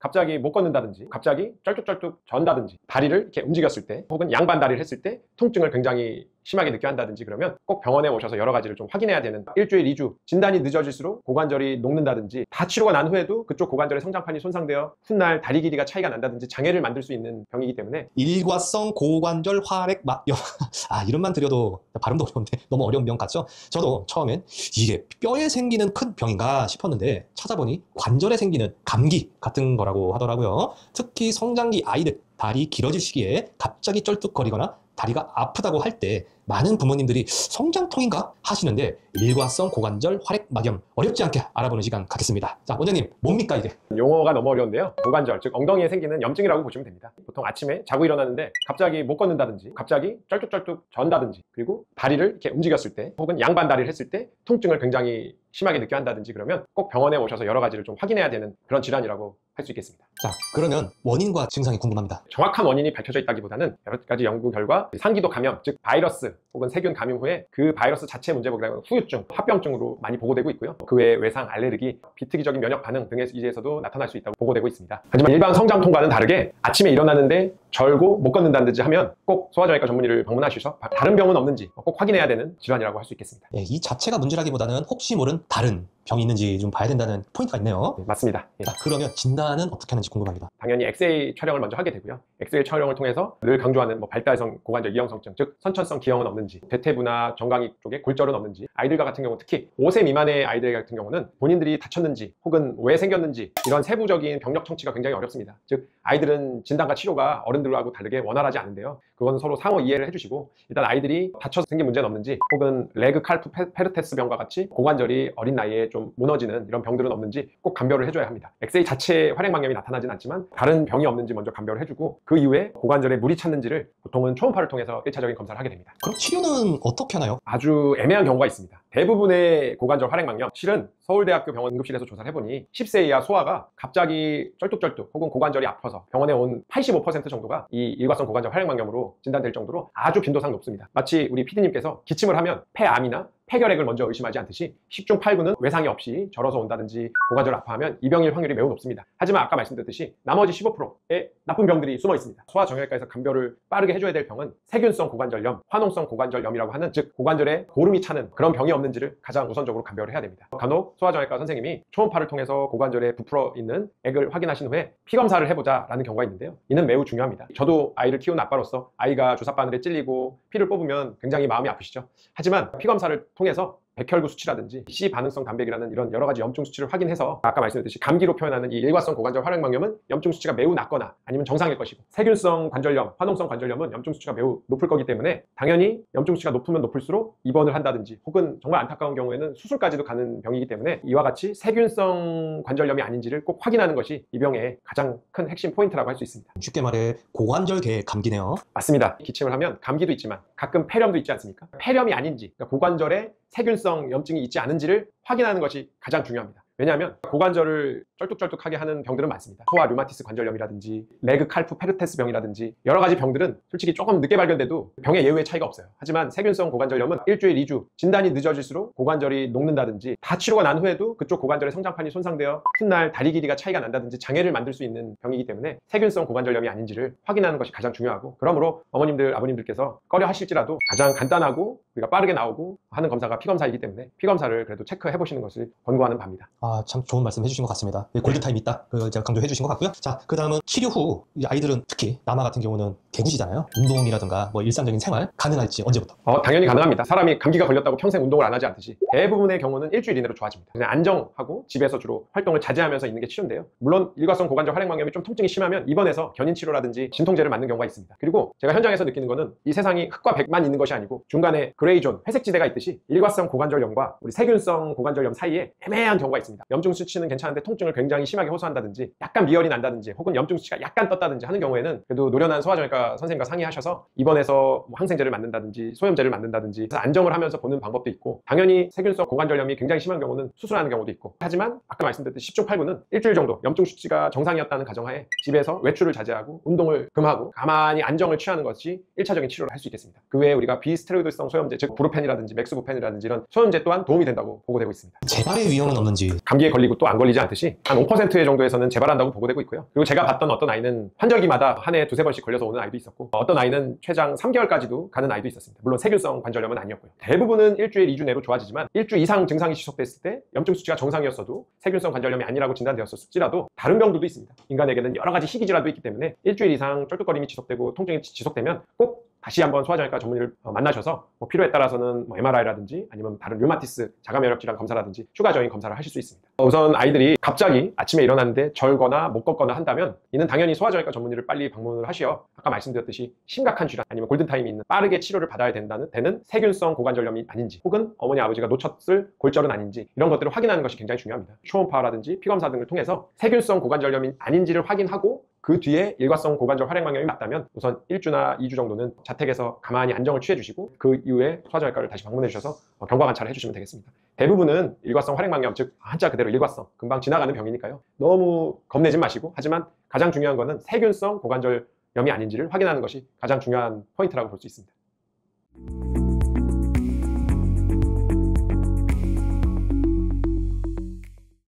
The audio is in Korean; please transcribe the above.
갑자기 못 걷는다든지 갑자기 쩔뚝쩔뚝 전다든지 다리를 이렇게 움직였을 때 혹은 양반 다리를 했을 때 통증을 굉장히 심하게 느껴 한다든지 그러면 꼭 병원에 오셔서 여러 가지를 좀 확인해야 되는, 일주일, 2주 진단이 늦어질수록 고관절이 녹는다든지 다 치료가 난 후에도 그쪽 고관절의 성장판이 손상되어 훗날 다리 길이가 차이가 난다든지 장애를 만들 수 있는 병이기 때문에 일과성 고관절 활액막염 이름만 들여도 발음도 어려운데 너무 어려운 병 같죠? 저도 처음엔 이게 뼈에 생기는 큰 병인가 싶었는데 찾아보니 관절에 생기는 감기 같은 거라고 하더라고요. 특히 성장기 아이들 다리 길어질 시기에 갑자기 쩔뚝거리거나 다리가 아프다고 할 때 많은 부모님들이 성장통인가 하시는데 일과성 고관절 활액막염 어렵지 않게 알아보는 시간 갖겠습니다. 자, 원장님 뭡니까 이게? 용어가 너무 어려운데요. 고관절, 즉 엉덩이에 생기는 염증이라고 보시면 됩니다. 보통 아침에 자고 일어나는데 갑자기 못 걷는다든지 갑자기 쩔뚝쩔뚝 전다든지 그리고 다리를 이렇게 움직였을 때 혹은 양반 다리를 했을 때 통증을 굉장히 심하게 느껴 한다든지 그러면 꼭 병원에 오셔서 여러 가지를 좀 확인해야 되는 그런 질환이라고 할 수 있겠습니다. 자, 그러면 원인과 증상이 궁금합니다. 정확한 원인이 밝혀져 있다기보다는 여러 가지 연구 결과 상기도 감염, 즉 바이러스 혹은 세균 감염 후에 그 바이러스 자체 문제보다는 후유증, 합병증으로 많이 보고되고 있고요. 그 외에 외상, 알레르기, 비특이적인 면역 반응 등에 의해서도 나타날 수 있다고 보고되고 있습니다. 하지만 일반 성장통과는 다르게 아침에 일어나는데 절고 못 걷는다든지 하면 꼭 소아정형외과 전문의를 방문하셔서 다른 병은 없는지 꼭 확인해야 되는 질환이라고 할 수 있겠습니다. 네, 이 자체가 문제라기보다는 혹시 모른 다른 병이 있는지 좀 봐야 된다는 포인트가 있네요. 네, 맞습니다. 자, 그러면 진단은 어떻게 하는지 궁금합니다. 당연히 엑스레이 촬영을 먼저 하게 되고요. 엑스레이 촬영을 통해서 늘 강조하는 발달성 고관절 이형성증, 즉 선천성 기형은 없는지, 대퇴부나 정강이 쪽에 골절은 없는지, 아이들과 같은 경우 특히 5세 미만의 아이들 같은 경우는 본인들이 다쳤는지 혹은 왜 생겼는지 이런 세부적인 병력 청취가 굉장히 어렵습니다. 즉 아이들은 진단과 치료가 어른들하고 다르게 원활하지 않은데요. 그건 서로 상호 이해를 해주시고 일단 아이들이 다쳐서 생긴 문제는 없는지 혹은 레그 칼프 페르테스 병과 같이 고관절이 어린 나이에 좀 무너지는 이런 병들은 없는지 꼭 감별을 해줘야 합니다. 엑스레이 자체에 활액막염이 나타나진 않지만 다른 병이 없는지 먼저 감별을 해주고 그 이후에 고관절에 물이 찼는지를 보통은 초음파를 통해서 1차적인 검사를 하게 됩니다. 그럼 치료는 어떻게 하나요? 아주 애매한 경우가 있습니다. 대부분의 고관절 활액막염, 실은 서울대학교 병원 응급실에서 조사를 해보니 10세 이하 소아가 갑자기 쩔뚝쩔뚝 혹은 고관절이 아파서 병원에 온 85% 정도가 이 일과성 고관절 활액막염으로 진단될 정도로 아주 빈도상 높습니다. 마치 우리 PD님께서 기침을 하면 폐암이나 폐결핵을 먼저 의심하지 않듯이 10중 8구는 외상이 없이 절어서 온다든지 고관절 아파하면 이 병일 확률이 매우 높습니다. 하지만 아까 말씀드렸듯이 나머지 15%의 나쁜 병들이 숨어 있습니다. 소아정형외과에서 감별을 빠르게 해줘야 될 병은 세균성 고관절염, 화농성 고관절염이라고 하는 즉 고관절에 고름이 차는 그런 병이 없는지를 가장 우선적으로 감별을 해야 됩니다. 간혹 소아정형외과 선생님이 초음파를 통해서 고관절에 부풀어 있는 액을 확인하신 후에 피검사를 해보자 라는 경우가 있는데요. 이는 매우 중요합니다. 저도 아이를 키우는 아빠로서 아이가 주사바늘에 찔리고 피를 뽑으면 굉장히 마음이 아프시죠. 하지만 피검사를 통해서 백혈구 수치라든지 C 반응성 단백이라는 이런 여러 가지 염증 수치를 확인해서 아까 말씀드렸듯이 감기로 표현하는 이 일과성 고관절 활액막염은 염증 수치가 매우 낮거나 아니면 정상일 것이고 세균성 관절염, 화농성 관절염은 염증 수치가 매우 높을 거기 때문에 당연히 염증 수치가 높으면 높을수록 입원을 한다든지 혹은 정말 안타까운 경우에는 수술까지도 가는 병이기 때문에 이와 같이 세균성 관절염이 아닌지를 꼭 확인하는 것이 이 병의 가장 큰 핵심 포인트라고 할 수 있습니다. 쉽게 말해 고관절계의 감기네요. 맞습니다. 기침을 하면 감기도 있지만 가끔 폐렴도 있지 않습니까? 폐렴이 아닌지, 그러니까 고관절에 세균성 염증이 있지 않은지를 확인하는 것이 가장 중요합니다. 왜냐하면 고관절을 쩔뚝쩔뚝하게 하는 병들은 많습니다. 소아 류마티스 관절염이라든지 레그 칼프 페르테스 병이라든지 여러 가지 병들은 솔직히 조금 늦게 발견돼도 병의 예후의 차이가 없어요. 하지만 세균성 고관절염은 일주일, 2주 진단이 늦어질수록 고관절이 녹는다든지 다 치료가 난 후에도 그쪽 고관절의 성장판이 손상되어 훗날 다리 길이가 차이가 난다든지 장애를 만들 수 있는 병이기 때문에 세균성 고관절염이 아닌지를 확인하는 것이 가장 중요하고, 그러므로 어머님들, 아버님들께서 꺼려 하실지라도 가장 간단하고 우리가 빠르게 나오고 하는 검사가 피검사이기 때문에 피검사를 그래도 체크해 보시는 것을 권고하는 바입니다. 참 좋은 말씀 해주신 것 같습니다. 골든타임 있다. 제가 강조해 주신 것 같고요. 자, 그 다음은 치료 후 아이들은 특히 남아 같은 경우는 개구시잖아요. 운동이라든가 일상적인 생활 가능할지 언제부터? 당연히 가능합니다. 사람이 감기가 걸렸다고 평생 운동을 안 하지 않듯이 대부분의 경우는 일주일 이내로 좋아집니다. 그냥 안정하고 집에서 주로 활동을 자제하면서 있는 게 치료인데요. 물론 일과성 고관절 활액막염이 좀 통증이 심하면 입원해서 견인치료라든지 진통제를 맞는 경우가 있습니다. 그리고 제가 현장에서 느끼는 거는 이 세상이 흑과 백만 있는 것이 아니고 중간에 그레이존, 회색지대가 있듯이 일과성 고관절염과 우리 세균성 고관절염 사이에 애매한 경우가 있습니다. 염증 수치는 괜찮은데 통증을 굉장히 심하게 호소한다든지 약간 미열이 난다든지 혹은 염증 수치가 약간 떴다든지 하는 경우에는 그래도 노련한 소아정형외과 선생님과 상의하셔서 입원해서 항생제를 맞는다든지 소염제를 맞는다든지 안정을 하면서 보는 방법도 있고, 당연히 세균성 고관절염이 굉장히 심한 경우는 수술하는 경우도 있고, 하지만 아까 말씀드렸듯이 10중 8구는 일주일 정도 염증 수치가 정상이었다는 가정하에 집에서 외출을 자제하고 운동을 금하고 가만히 안정을 취하는 것이 1차적인 치료를 할 수 있겠습니다. 그 외에 우리가 비스테로이드성 소염제 소염제, 즉 브루펜이라든지 맥스부펜이라든지 이런 소염제 또한 도움이 된다고 보고되고 있습니다. 재발의 위험은 없는지. 감기에 걸리고 또 안 걸리지 않듯이 한 5%의 정도에서는 재발한다고 보고되고 있고요. 그리고 제가 봤던 어떤 아이는 환절기마다 한 해에 두세 번씩 걸려서 오는 아이도 있었고, 어떤 아이는 최장 3개월까지도 가는 아이도 있었습니다. 물론 세균성 관절염은 아니었고요. 대부분은 일주일, 2주 내로 좋아지지만 일주 이상 증상이 지속됐을 때 염증 수치가 정상이었어도 세균성 관절염이 아니라고 진단되었을지라도 다른 병들도 있습니다. 인간에게는 여러 가지 희귀 질환도 있기 때문에 일주일 이상 쩔뚝거림이 지속되고 통증이 지속되면 꼭 다시 한번 소화정형외과 전문의를 만나셔서 필요에 따라서는 MRI라든지 아니면 다른 류마티스, 자가면역 질환 검사라든지 추가적인 검사를 하실 수 있습니다. 우선 아이들이 갑자기 아침에 일어났는데 절거나 못 걷거나 한다면 이는 당연히 소화정형외과 전문의를 빨리 방문을 하시어 아까 말씀드렸듯이 심각한 질환 아니면 골든타임이 있는 빠르게 치료를 받아야 되는 세균성 고관절염이 아닌지, 혹은 어머니 아버지가 놓쳤을 골절은 아닌지 이런 것들을 확인하는 것이 굉장히 중요합니다. 초음파라든지 피검사 등을 통해서 세균성 고관절염이 아닌지를 확인하고 그 뒤에 일과성 고관절 활액망염이 맞다면 우선 1주나 2주 정도는 자택에서 가만히 안정을 취해 주시고 그 이후에 소화정형외과를 다시 방문해 주셔서 경과 관찰을 해주시면 되겠습니다. 대부분은 일과성 활액망염, 즉 한자 그대로 일과성, 금방 지나가는 병이니까요. 너무 겁내지 마시고, 하지만 가장 중요한 것은 세균성 고관절염이 아닌지를 확인하는 것이 가장 중요한 포인트라고 볼 수 있습니다.